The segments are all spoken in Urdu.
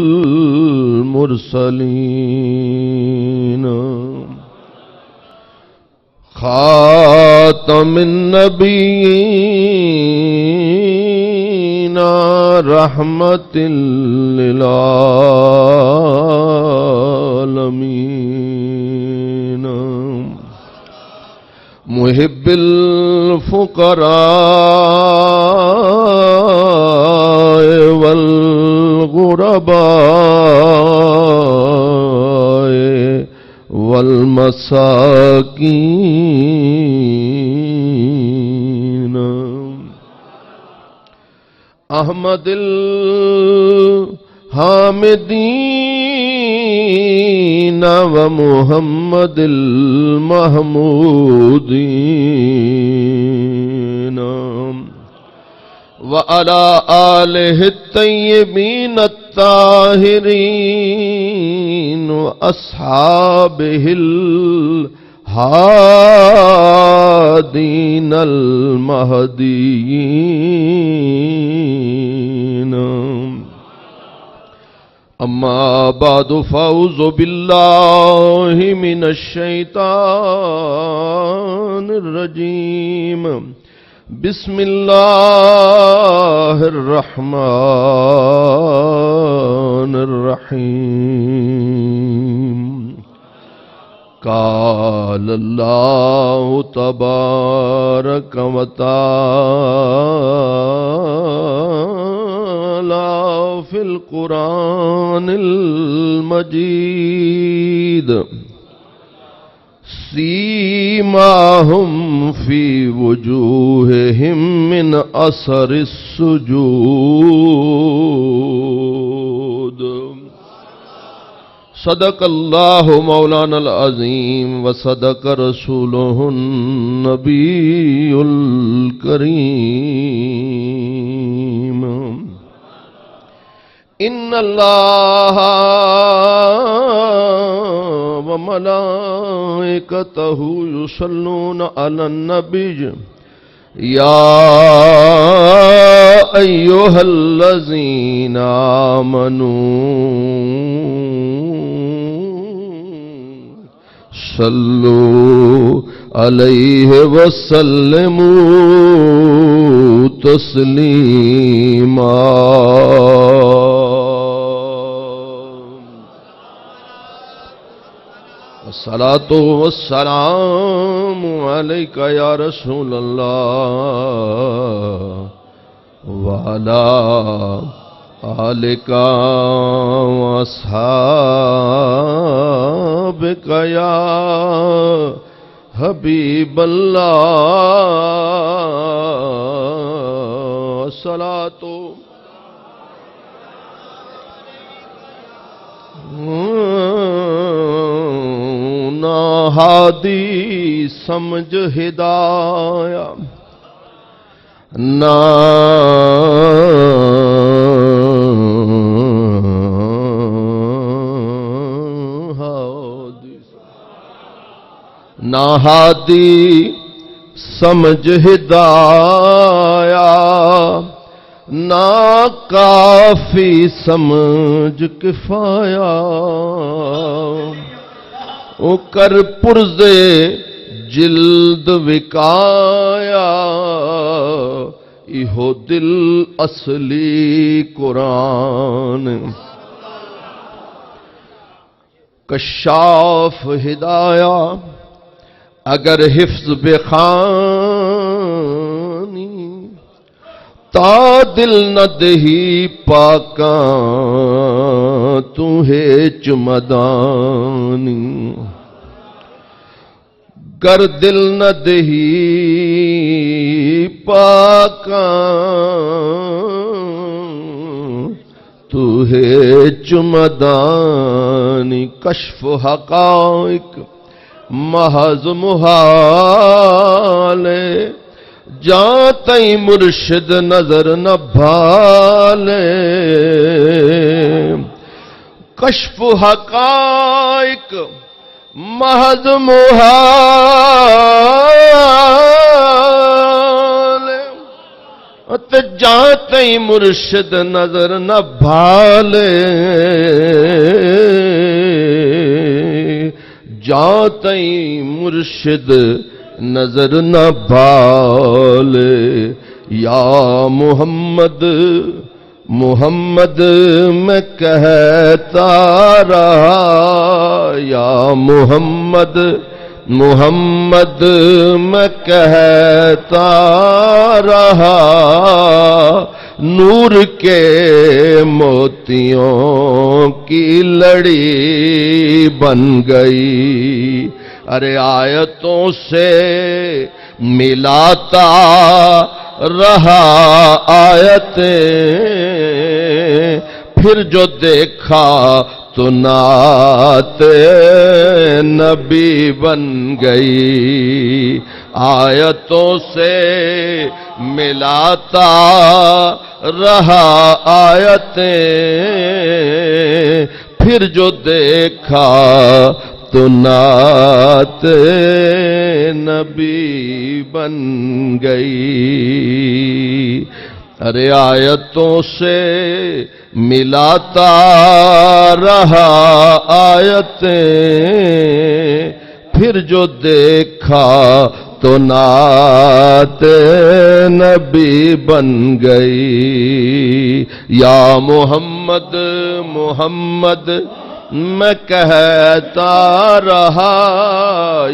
المرسلين خاتم النبيين رحمة للعالمين محب الفقراء والغرباء والمساكين احمد الحامدين ومحمد المحمودين وعلى آله الطيبين الطاهرين وأصحابه الهادين المهديين أما بعد فأعوذ بالله من الشيطان الرجيم بسم الله الرحمن الرحيم قال الله تبارك وتعالى في القرآن المجيد سيماهم في وجوههم من أثر السجود صدق الله مولانا العظيم وصدق رسوله النبي الكريم إن الله وملائكته يصلون على النبي يا أيها الذين آمنوا صلوا عليه وسلموا تسليما الصلاة والسلام عليك يا رسول الله وعلى آلك وأصحابك يا حبيب الله الصلاة ہادی سمجھ ہدایہ نہ ہادی سمجھ ہدایہ نہ کافی سمجھ کفایہ او کر پرزے جلد وکایا ایہو دل اصلی قرآن کشاف ہدایہ اگر حفظ بخانی تا دل نہ دہی پاکاں تو ہے چمدانی گر دل نہ دہی پاکاں تو ہے چمدانی کشف حقائق محض محالے جاتی مرشد نظر نہ بھالے کشف حقائق محض محالے تے جاتے ہی مرشد نظر نہ بھالے، جاتے ہی مرشد نظر نہ بھالے، یا محمد محمد میں کہتا رہا، یا محمد محمد میں کہتا رہا، نور کے موتیوں کی لڑی بن گئی، ارے آیتوں سے ملاتا رہا آیتیں، پھر جو دیکھا تو نعت نبی بن گئی، آیتوں سے ملاتا رہا آیتیں، پھر جو دیکھا تو نعت نبی بن گئی، ارے آیتوں سے ملاتا رہا آیتیں، پھر جو دیکھا تو نعت نبی بن گئی، یا محمد محمد میں کہتا رہا،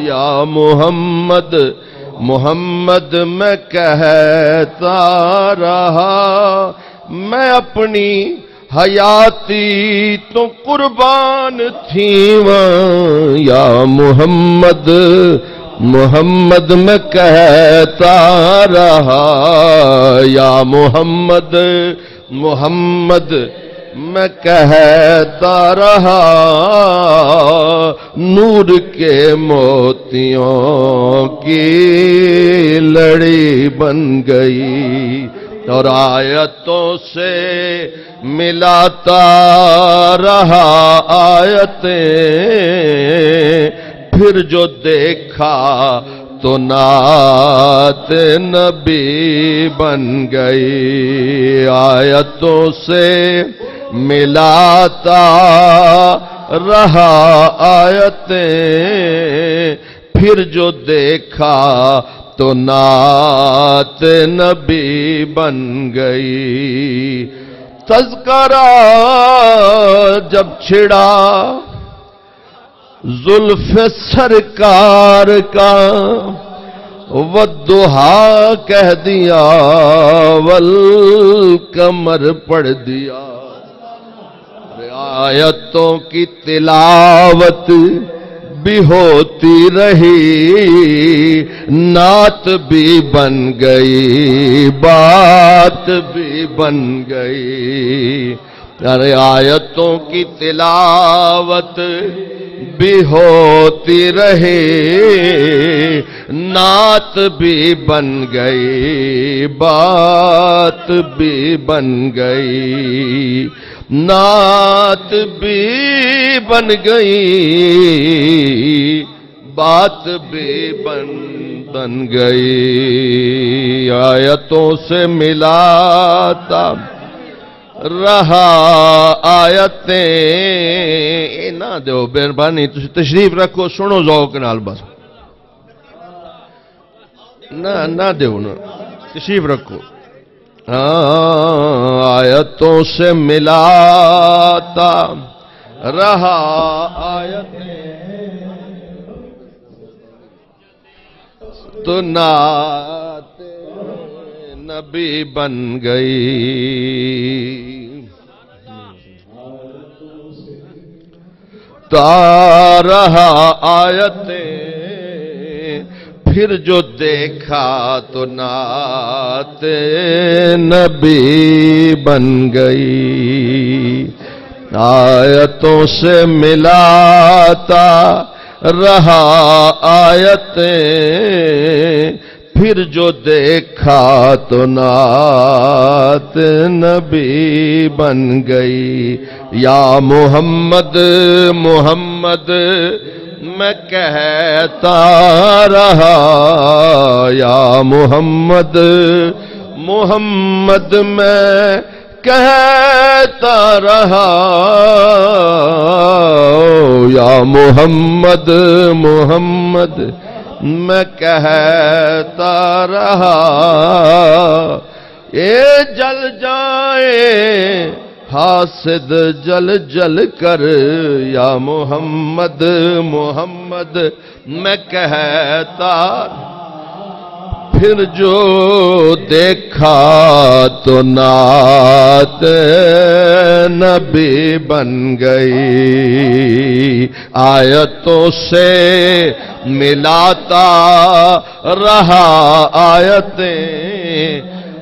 یا محمد محمد میں کہتا رہا، میں اپنی حیاتی تو قربان تھی وہاں، یا محمد محمد میں کہتا رہا، یا محمد محمد میں کہتا رہا، نور کے موتیوں کی لڑی بن گئی، اور آیتوں سے ملاتا رہا آیتیں، پھر جو دیکھا تو نعت نبی بن گئی، آیتوں سے ملاتا رہا آیتیں، پھر جو دیکھا تو نعت نبی بن گئی، تذکرہ جب چھڑا زلف سرکار کا، والضحا کہہ دیا والقمر پڑھ دیا، آیتوں کی تلاوت بھی ہوتی رہی، نعت بھی بن گئی، بات بھی بن گئی، ارے آیتوں کی تلاوت بھی ہوتی رہی، نعت بھی بن گئی، بات بھی بن گئی، نعت بھی بن گئی، بات بھی بن گئی، آیتوں سے ملاتا رہا آیتیں، نہ دیو مہربانی تشریف رکھو، سنو ذوق نال بس، نہ دیو نا تشریف رکھو، آیتوں سے ملاتا رہا آیتیں، تو نعت نبی بن گئی، تا رہا آیتیں، پھر جو دیکھا تو نعت نبی بن گئی، آیتوں سے ملاتا رہا آیتیں، پھر جو دیکھا تو نعت نبی بن گئی، یا محمد محمد میں کہتا رہا، یا محمد محمد میں کہتا رہا، یا محمد محمد میں کہتا رہا، یہ جل جائے حاسد جل جل کر، یا محمد محمد میں کہتا، پھر جو دیکھا تو نعت نبی بن گئی، آیتوں سے ملاتا رہا آیتیں،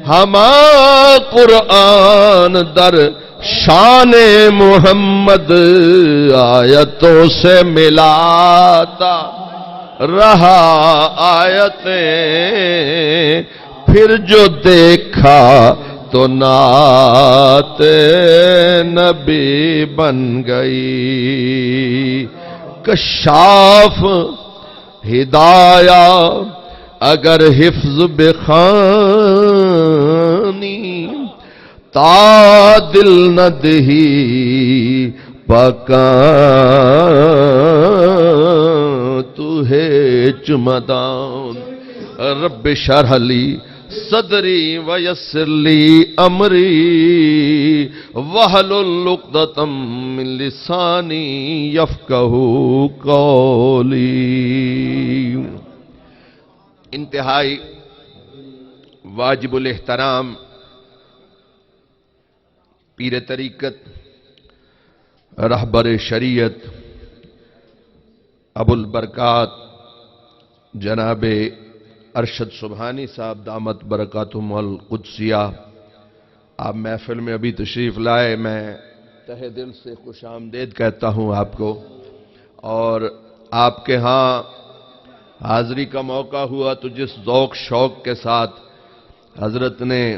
ہما قرآن در شان محمد، آیتوں سے ملاتا رہا آیتیں، پھر جو دیکھا تو نعت نبی بن گئی، کشاف ہدایہ اگر حفظ بخانی، تا دل نہ دہی پکان تو ہے چمدان، رب شرح لی صدری ویسر لی امری واحلل عقدۃ من لسانی یفقہوا قولی۔ انتہائی واجب الاحترام پیر طریقت، رہبر شریعت، ابو البرکات جناب ارشد سبحانی صاحب دامت برکاتہم القدسیہ، آپ محفل میں ابھی تشریف لائے، میں تہہ دل سے خوش آمدید کہتا ہوں آپ کو، اور آپ کے ہاں حاضری کا موقع ہوا تو جس ذوق شوق کے ساتھ حضرت نے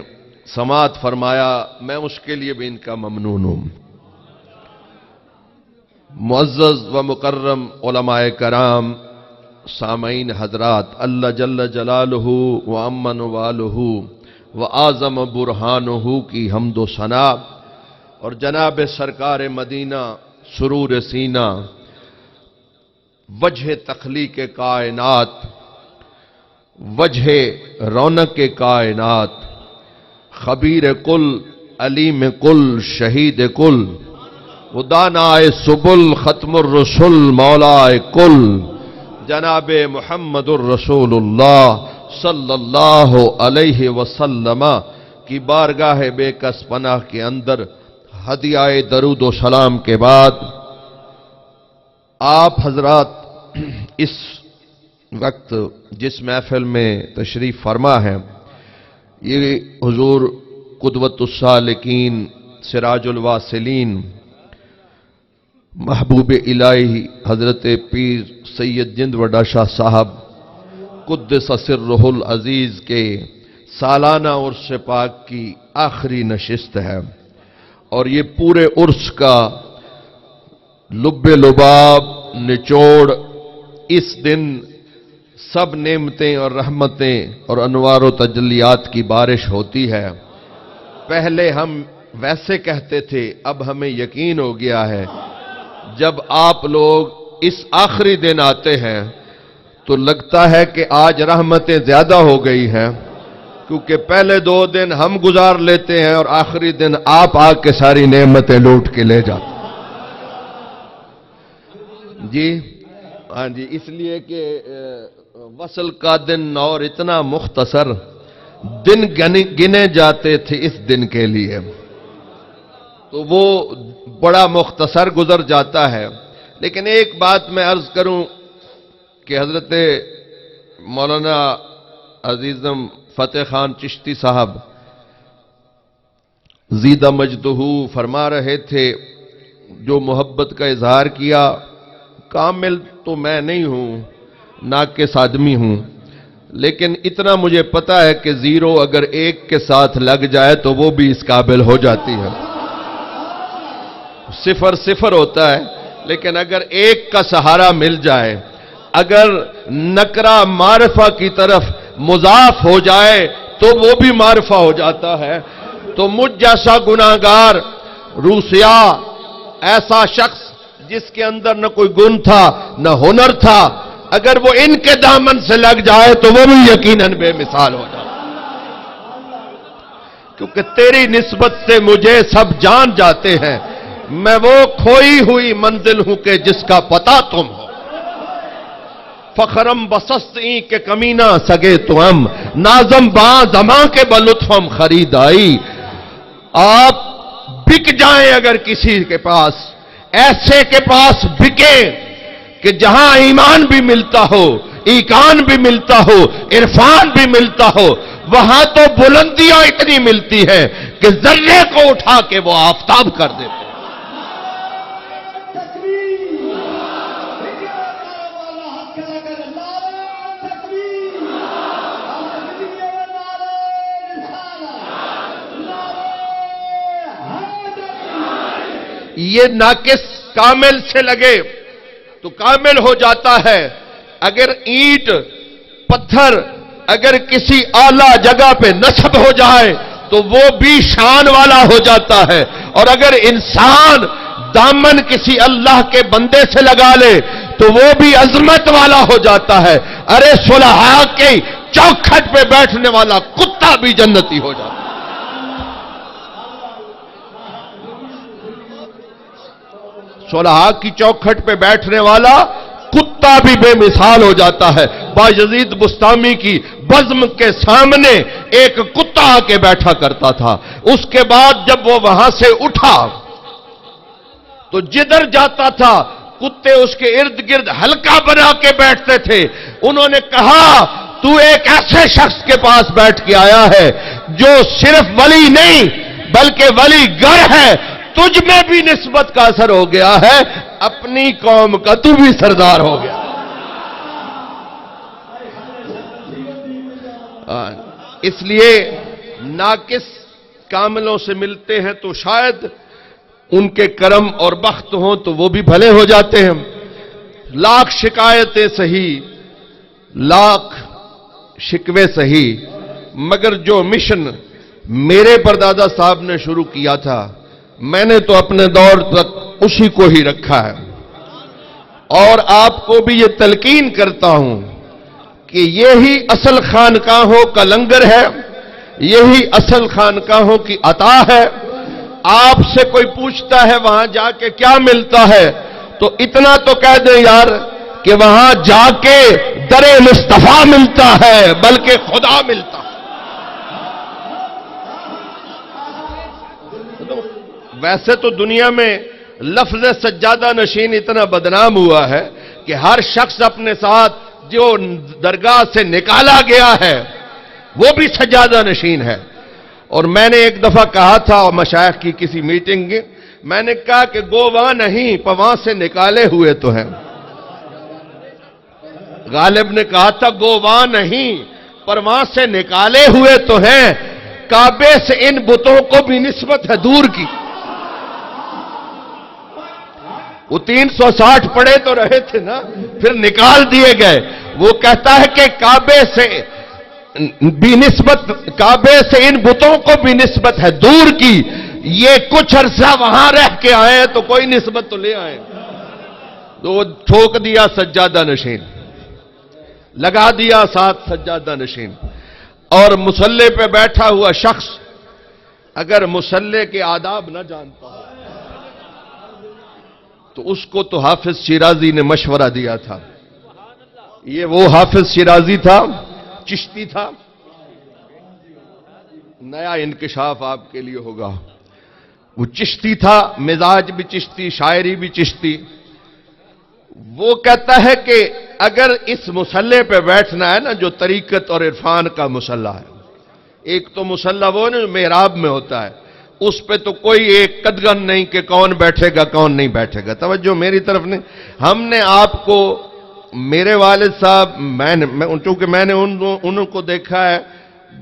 سماعت فرمایا، میں اس کے لیے بھی ان کا ممنون ہوں۔ معزز و مکرم علماء کرام، سامعین حضرات، اللہ جل جلالہ و امن والہ و اعظم برہانہ کی حمد و ثنا، اور جناب سرکار مدینہ سرور سینہ، وجہ تخلیق کائنات، وجہ رونق کائنات، خبیر کل، علیم کل، شہید کل، ودانائے سبل، ختم الرسل، مولا کل، جناب محمد الرسول اللہ صلی اللہ علیہ وسلم کی بارگاہ بے کس پناہ کے اندر ہدیہ درود و سلام کے بعد، آپ حضرات اس وقت جس محفل میں تشریف فرما ہے، یہ حضور قدوۃ السالکین، سراج الواصلین، محبوب الہی حضرت پیر سید جند وڈا شاہ صاحب قدس سرہ العزیز کے سالانہ عرس پاک کی آخری نشست ہے، اور یہ پورے عرس کا لب لباب نچوڑ اس دن سب نعمتیں اور رحمتیں اور انوار و تجلیات کی بارش ہوتی ہے۔ پہلے ہم ویسے کہتے تھے، اب ہمیں یقین ہو گیا ہے، جب آپ لوگ اس آخری دن آتے ہیں تو لگتا ہے کہ آج رحمتیں زیادہ ہو گئی ہیں، کیونکہ پہلے 2 دن ہم گزار لیتے ہیں اور آخری دن آپ آ کے ساری نعمتیں لوٹ کے لے جاتے ہیں۔ جی ہاں جی، اس لیے کہ وصل کا دن اور اتنا مختصر، دن گنے جاتے تھے اس دن کے لیے، تو وہ بڑا مختصر گزر جاتا ہے۔ لیکن ایک بات میں عرض کروں کہ حضرت مولانا عزیزم فتح خان چشتی صاحب زیدہ مجدہ فرما رہے تھے، جو محبت کا اظہار کیا، کامل تو میں نہیں ہوں، ناقص آدمی ہوں، لیکن اتنا مجھے پتا ہے کہ 0 اگر 1 کے ساتھ لگ جائے تو وہ بھی اس قابل ہو جاتی ہے۔ 0 0 ہوتا ہے، لیکن اگر 1 کا سہارا مل جائے، اگر نکرہ معرفہ کی طرف مضاف ہو جائے تو وہ بھی معرفہ ہو جاتا ہے۔ تو مجھ جیسا گناہگار روسیا، ایسا شخص جس کے اندر نہ کوئی گن تھا نہ ہنر تھا، اگر وہ ان کے دامن سے لگ جائے تو وہ بھی یقیناً بے مثال ہو جائے، کیونکہ تیری نسبت سے مجھے سب جان جاتے ہیں، میں وہ کھوئی ہوئی منزل ہوں کہ جس کا پتہ تم ہو۔ فخرم بسستیں کے کمینہ سگے تو ہم، نازم باں زماں کے بلطفم خرید آئی۔ آپ بک جائیں اگر کسی کے پاس، ایسے کے پاس بکے کہ جہاں ایمان بھی ملتا ہو، ایقان بھی ملتا ہو، عرفان بھی ملتا ہو، وہاں تو بلندیاں اتنی ملتی ہیں کہ ذرے کو اٹھا کے وہ آفتاب کر دیتے ہیں۔ یہ ناقص کامل سے لگے تو کامل ہو جاتا ہے۔ اگر اینٹ پتھر اگر کسی اعلیٰ جگہ پہ نصب ہو جائے تو وہ بھی شان والا ہو جاتا ہے، اور اگر انسان دامن کسی اللہ کے بندے سے لگا لے تو وہ بھی عظمت والا ہو جاتا ہے۔ ارے صلحاء کے چوکھٹ پہ بیٹھنے والا کتا بھی جنتی ہو جاتا ہے۔ صلحاء کی چوکھٹ پہ بیٹھنے والا کتا بھی بے مثال ہو جاتا ہے۔ بایزید بستامی کی بزم کے سامنے ایک کتا آ کے بیٹھا کرتا تھا، اس کے بعد جب وہ وہاں سے اٹھا تو جدھر جاتا تھا کتے اس کے ارد گرد حلقہ بنا کے بیٹھتے تھے۔ انہوں نے کہا تو ایک ایسے شخص کے پاس بیٹھ کے آیا ہے جو صرف ولی نہیں بلکہ ولی گر ہے، تجھ میں بھی نسبت کا اثر ہو گیا ہے، اپنی قوم کا تو بھی سردار ہو گیا۔ اس لیے ناقص کاملوں سے ملتے ہیں تو شاید ان کے کرم اور بخت ہوں تو وہ بھی بھلے ہو جاتے ہیں۔ لاکھ شکایتیں سہی، لاکھ شکوے سہی، مگر جو مشن میرے پردادا صاحب نے شروع کیا تھا میں نے تو اپنے دور تک اسی کو ہی رکھا ہے، اور آپ کو بھی یہ تلقین کرتا ہوں کہ یہی اصل خانقاہوں کا لنگر ہے، یہی اصل خانقاہوں کی عطا ہے۔ آپ سے کوئی پوچھتا ہے وہاں جا کے کیا ملتا ہے تو اتنا تو کہہ دیں یار کہ وہاں جا کے در مصطفیٰ ملتا ہے بلکہ خدا ملتا ہے۔ ویسے تو دنیا میں لفظ سجادہ نشین اتنا بدنام ہوا ہے کہ ہر شخص اپنے ساتھ جو درگاہ سے نکالا گیا ہے وہ بھی سجادہ نشین ہے۔ اور میں نے ایک دفعہ کہا تھا مشائخ کی کسی میٹنگ میں، میں نے کہا کہ گو وہاں نہیں پر وہاں سے نکالے ہوئے تو ہیں۔ غالب نے کہا تھا گو وہاں نہیں پر وہاں سے نکالے ہوئے تو ہیں، کعبے سے ان بتوں کو بھی نسبت ہے دور کی۔ وہ 360 پڑے تو رہے تھے نا، پھر نکال دیے گئے۔ وہ کہتا ہے کہ کعبے سے بھی نسبت، کعبے سے ان بتوں کو بھی نسبت ہے دور کی، یہ کچھ عرصہ وہاں رہ کے آئے تو کوئی نسبت تو لے آئے۔ تو وہ ٹھوک دیا سجادہ نشین، لگا دیا ساتھ سجادہ نشین۔ اور مصلی پہ بیٹھا ہوا شخص اگر مصلی کے آداب نہ جانتا ہو تو اس کو تو حافظ شیرازی نے مشورہ دیا تھا۔ یہ وہ حافظ شیرازی تھا، چشتی تھا، نیا انکشاف آپ کے لیے ہوگا۔ وہ چشتی تھا، مزاج بھی چشتی، شاعری بھی چشتی۔ وہ کہتا ہے کہ اگر اس مصلی پہ بیٹھنا ہے نا جو طریقت اور عرفان کا مصلی ہے، ایک تو مصلی وہ نا جو محراب میں ہوتا ہے، اس پہ تو کوئی ایک قدغن نہیں کہ کون بیٹھے گا کون نہیں بیٹھے گا۔ توجہ میری طرف نہیں، ہم نے آپ کو، میرے والد صاحب، چونکہ میں نے ان کو دیکھا ہے،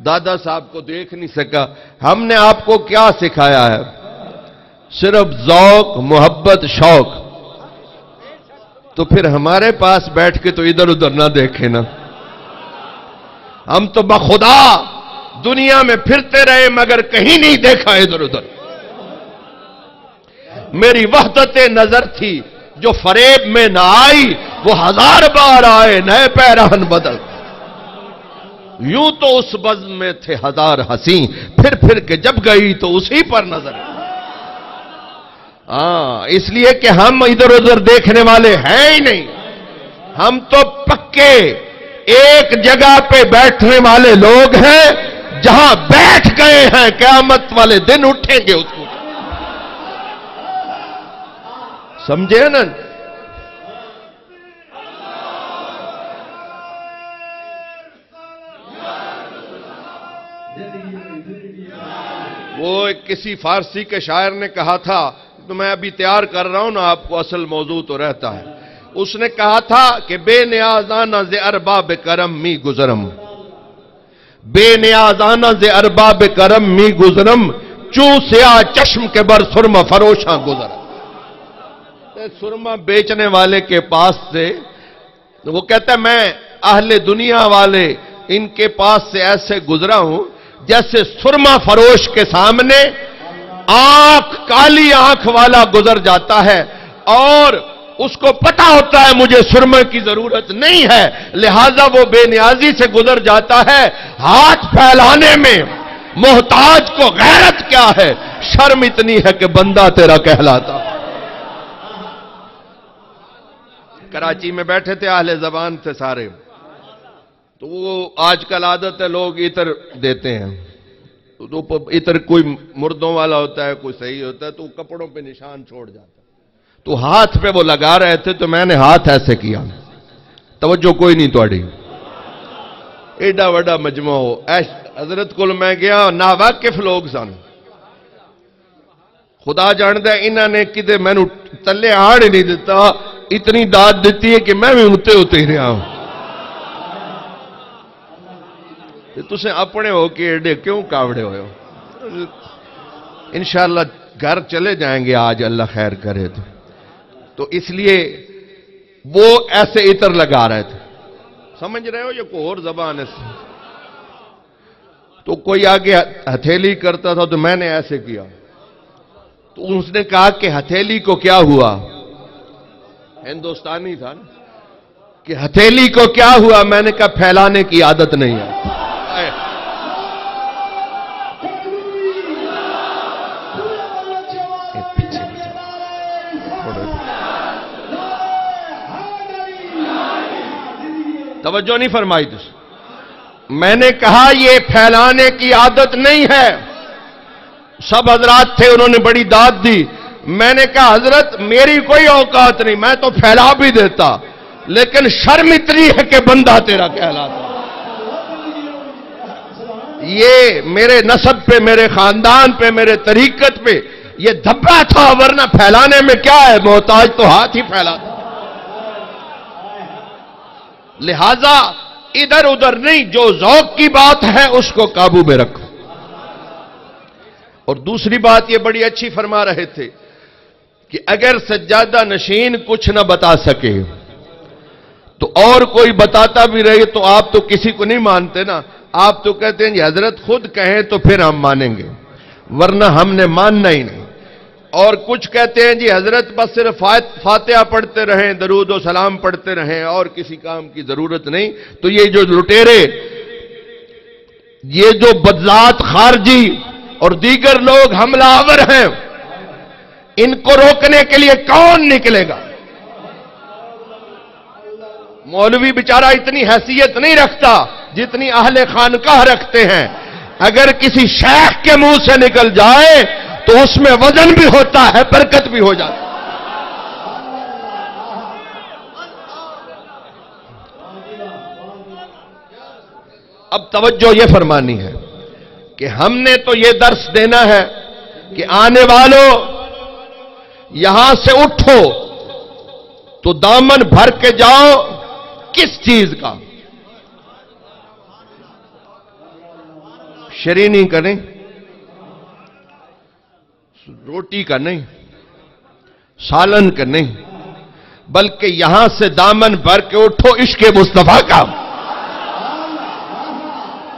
دادا صاحب کو دیکھ نہیں سکا، ہم نے آپ کو کیا سکھایا ہے؟ صرف ذوق، محبت، شوق۔ تو پھر ہمارے پاس بیٹھ کے تو ادھر ادھر نہ دیکھیں نا، ہم تو بخدا دنیا میں پھرتے رہے مگر کہیں نہیں دیکھا ادھر ادھر. میری وحدت نظر تھی جو فریب میں نہ آئی وہ 1000 بار آئے نئے پیرہن بدل. یوں تو اس بزم میں تھے 1000 حسین پھر پھر کے جب گئی تو اسی پر نظر. اس لیے کہ ہم ادھر ادھر دیکھنے والے ہیں ہی نہیں. ہم تو پکے ایک جگہ پہ بیٹھنے والے لوگ ہیں جہاں بیٹھ گئے ہیں قیامت والے دن اٹھیں گے اس کو. سمجھے نا؟ وہ کسی فارسی کے شاعر نے کہا تھا، تو میں ابھی تیار کر رہا ہوں نا آپ کو، اصل موضوع تو رہتا ہے. اس نے کہا تھا کہ بے نیازانہ ز ارباب کرم می گزرم، بے نیازانہ ز ارباب کرم می گزرم، چوں سیاہ چشم کے بر سرما فروشاں گزرم. سرما بیچنے والے کے پاس سے وہ کہتا ہے میں اہل دنیا والے ان کے پاس سے ایسے گزرا ہوں جیسے سرما فروش کے سامنے کالی آنکھ والا گزر جاتا ہے اور اس کو پتا ہوتا ہے مجھے سرما کی ضرورت نہیں ہے، لہذا وہ بے نیازی سے گزر جاتا ہے. ہاتھ پھیلانے میں محتاج کو غیرت کیا ہے، شرم اتنی ہے کہ بندہ تیرا کہلاتا. کراچی میں بیٹھے تھے، اہل زبان تھے سارے، تو وہ آج کل عادت ہے لوگ عطر دیتے ہیں. تو عطر کوئی مردوں والا ہوتا ہے کوئی صحیح ہوتا ہے تو کپڑوں پہ نشان چھوڑ جاتا ہے. تو ہاتھ پہ وہ لگا رہے تھے تو میں نے ہاتھ ایسے کیا، توجہ کوئی نہیں توڑی. ایڈا وڈا مجمع ہو حضرت کل میں گیا، ناواقف لوگ سن، خدا جاندہ انہوں نے کدے میں نے تلے آڑ نہیں دیتا، اتنی داد دیتی ہے کہ میں بھی ہوتے ہی رہا ہوں. تسے اپنے ہو کہ ایڈے کیوں کاوڑے ہوئے ہو؟ انشاءاللہ گھر چلے جائیں گے آج اللہ خیر کرے تو اس لیے وہ ایسے عطر لگا رہے تھے. سمجھ رہے ہو یہ کوئی اور زبان ہے. تو کوئی آگے ہتھیلی کرتا تھا تو میں نے ایسے کیا، تو اس نے کہا کہ ہتھیلی کو کیا ہوا، ہندوستانی تھا نا، کہ ہتھیلی کو کیا ہوا. میں نے کہا پھیلانے کی عادت نہیں ہے. توجہ نہیں فرمائی تھی. میں نے کہا یہ پھیلانے کی عادت نہیں ہے. سب حضرات تھے انہوں نے بڑی داد دی. میں نے کہا حضرت میری کوئی اوقات نہیں، میں تو پھیلا بھی دیتا، لیکن شرم اتنی ہے کہ بندہ تیرا کہلاتا. یہ میرے نسب پہ، میرے خاندان پہ، میرے طریقت پہ یہ دھبا تھا، ورنہ پھیلانے میں کیا ہے، محتاج تو ہاتھ ہی پھیلاتا. لہذا ادھر ادھر نہیں، جو ذوق کی بات ہے اس کو قابو میں رکھو. اور دوسری بات یہ بڑی اچھی فرما رہے تھے کہ اگر سجادہ نشین کچھ نہ بتا سکے تو اور کوئی بتاتا بھی رہے تو آپ تو کسی کو نہیں مانتے نا. آپ تو کہتے ہیں جی حضرت خود کہیں تو پھر ہم مانیں گے، ورنہ ہم نے ماننا ہی نہیں. اور کچھ کہتے ہیں جی حضرت بس صرف فاتحہ پڑھتے رہیں، درود و سلام پڑھتے رہیں، اور کسی کام کی ضرورت نہیں. تو یہ جو لٹیرے، یہ جو بدذات خارجی اور دیگر لوگ حملہ آور ہیں، ان کو روکنے کے لیے کون نکلے گا؟ مولوی بیچارہ اتنی حیثیت نہیں رکھتا جتنی اہل خانقاہ رکھتے ہیں. اگر کسی شیخ کے منہ سے نکل جائے تو اس میں وزن بھی ہوتا ہے، برکت بھی ہو جاتی ہے. اب توجہ یہ فرمانی ہے کہ ہم نے تو یہ درس دینا ہے کہ آنے والوں یہاں سے اٹھو تو دامن بھر کے جاؤ. کس چیز کا؟ شرینی کا نہیں، روٹی کا نہیں، سالن کا نہیں، بلکہ یہاں سے دامن بھر کے اٹھو عشق مصطفیٰ کا.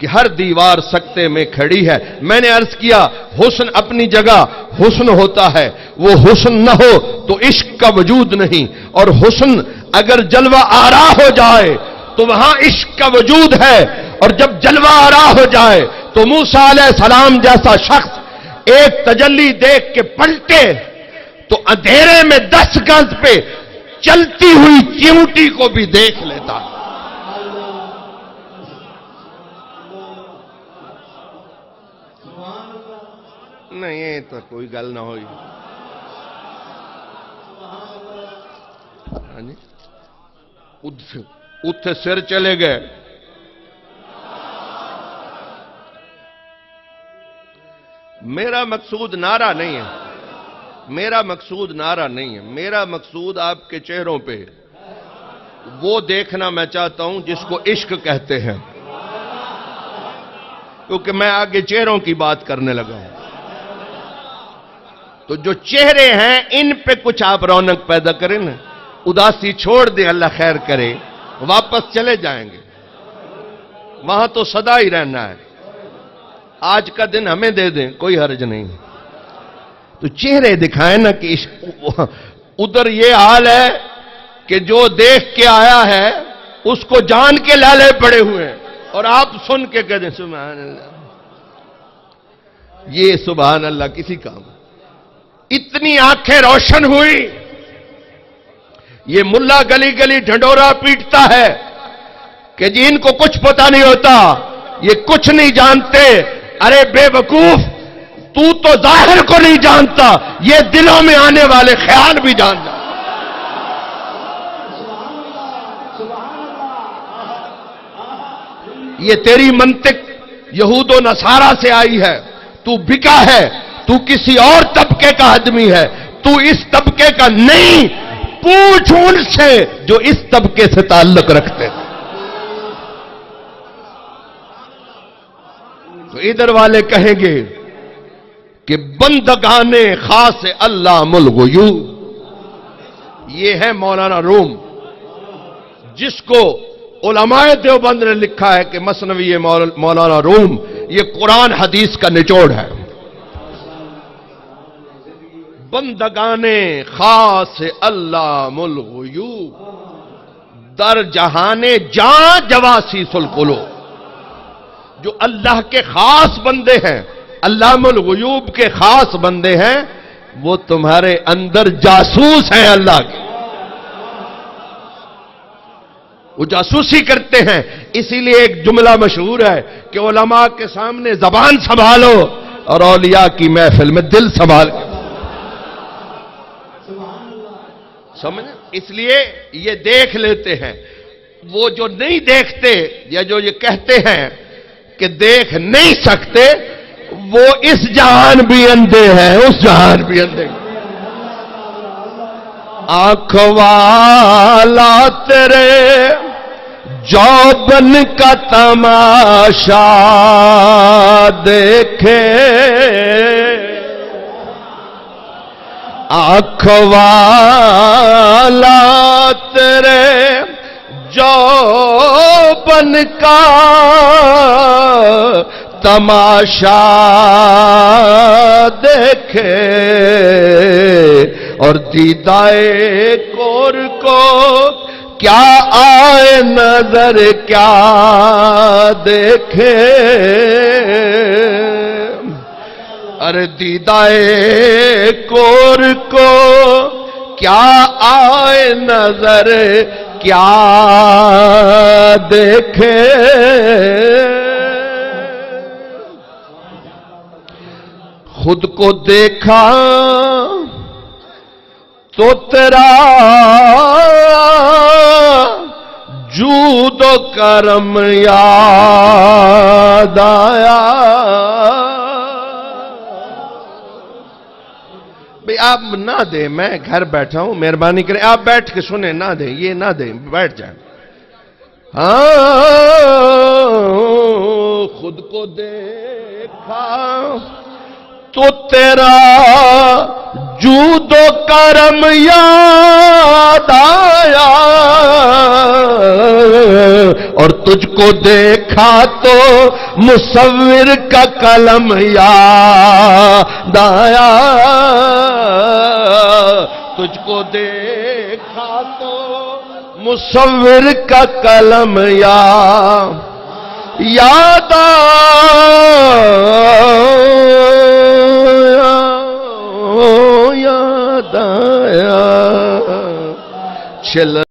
کہ ہر دیوار سکتے میں کھڑی ہے۔ میں نے عرض کیا حسن اپنی جگہ حسن ہوتا ہے، وہ حسن نہ ہو تو عشق کا وجود نہیں، اور حسن اگر جلوہ آرا ہو جائے تو وہاں عشق کا وجود ہے، اور جب جلوہ آرا ہو جائے تو موسیٰ علیہ السلام جیسا شخص ایک تجلی دیکھ کے پلٹے تو اندھیرے میں 10 گز پہ چلتی ہوئی چیونٹی کو بھی دیکھ لیتا۔ نہیں یہ تو کوئی گل نہ ہوئی۔ اتھے سر چلے گئے۔ میرا مقصود نعرہ نہیں ہے، میرا مقصود نعرہ نہیں ہے، میرا مقصود آپ کے چہروں پہ وہ دیکھنا میں چاہتا ہوں جس کو عشق کہتے ہیں، کیونکہ میں آگے چہروں کی بات کرنے لگا ہوں۔ تو جو چہرے ہیں ان پہ کچھ آپ رونق پیدا کریں نا، اداسی چھوڑ دیں، اللہ خیر کرے، واپس چلے جائیں گے، وہاں تو سدا ہی رہنا ہے۔ آج کا دن ہمیں دے دیں، کوئی حرج نہیں، تو چہرے دکھائیں نا کہ ادھر یہ حال ہے کہ جو دیکھ کے آیا ہے اس کو جان کے لالے پڑے ہوئے ہیں، اور آپ سن کے کہہ دیں سبحان اللہ۔ یہ سبحان اللہ کسی کام، اتنی آنکھیں روشن ہوئی۔ یہ ملا گلی گلی ڈھنڈورا پیٹتا ہے کہ جی ان کو کچھ پتا نہیں ہوتا، یہ کچھ نہیں جانتے۔ ارے بے وقوف، تو ظاہر کو نہیں جانتا، یہ دلوں میں آنے والے خیال بھی جان جا۔ یہ تیری منطق یہود و نصارہ سے آئی ہے، تو بکا ہے، تو کسی اور طبقے کا آدمی ہے، تو اس طبقے کا نہیں، پوچھ ان سے جو اس طبقے سے تعلق رکھتے ہیں۔ تو ادھر والے کہیں گے کہ بندگان خاص علام الغیوب، یہ ہے مولانا روم، جس کو علماء دیوبند نے لکھا ہے کہ مثنوی مولانا روم یہ قرآن حدیث کا نچوڑ ہے۔ بندگان خاص علام الغیوب در جہان جاں جواسیس القلوب، جو اللہ کے خاص بندے ہیں، علام الغیوب کے خاص بندے ہیں، وہ تمہارے اندر جاسوس ہیں اللہ کے، وہ جاسوسی کرتے ہیں۔ اسی لیے ایک جملہ مشہور ہے کہ علماء کے سامنے زبان سنبھالو اور اولیاء کی محفل میں دل سنبھال کے سمجھ۔ اس لیے یہ دیکھ لیتے ہیں، وہ جو نہیں دیکھتے یا جو یہ کہتے ہیں کہ دیکھ نہیں سکتے، وہ اس جہان بھی اندھے ہیں، اس جہان بھی اندھے ہیں۔ آنکھ والا تیرے جوبن کا تماشا دیکھے، آنکھ والا تیرے جوبن کا تماشا دیکھے، اور دیدائے کور کو کیا آئے نظر کیا دیکھے، ارے دیدائے کور کو کیا آئے نظر کیا دیکھے، خود کو دیکھا تو تیرا جود و کرم یاد آیا۔ بھئی آپ نہ دیں، میں گھر بیٹھا ہوں، مہربانی کریں آپ بیٹھ کے سنیں، نہ دیں، یہ نہ دیں، بیٹھ جائیں۔ خود کو دیکھا تو تیرا جود و کرم یاد آیا اور تجھ کو دیکھا تو مصور کا قلم یاد آیا تجھ کو دیکھا تو مصور کا قلم یاد آیا چل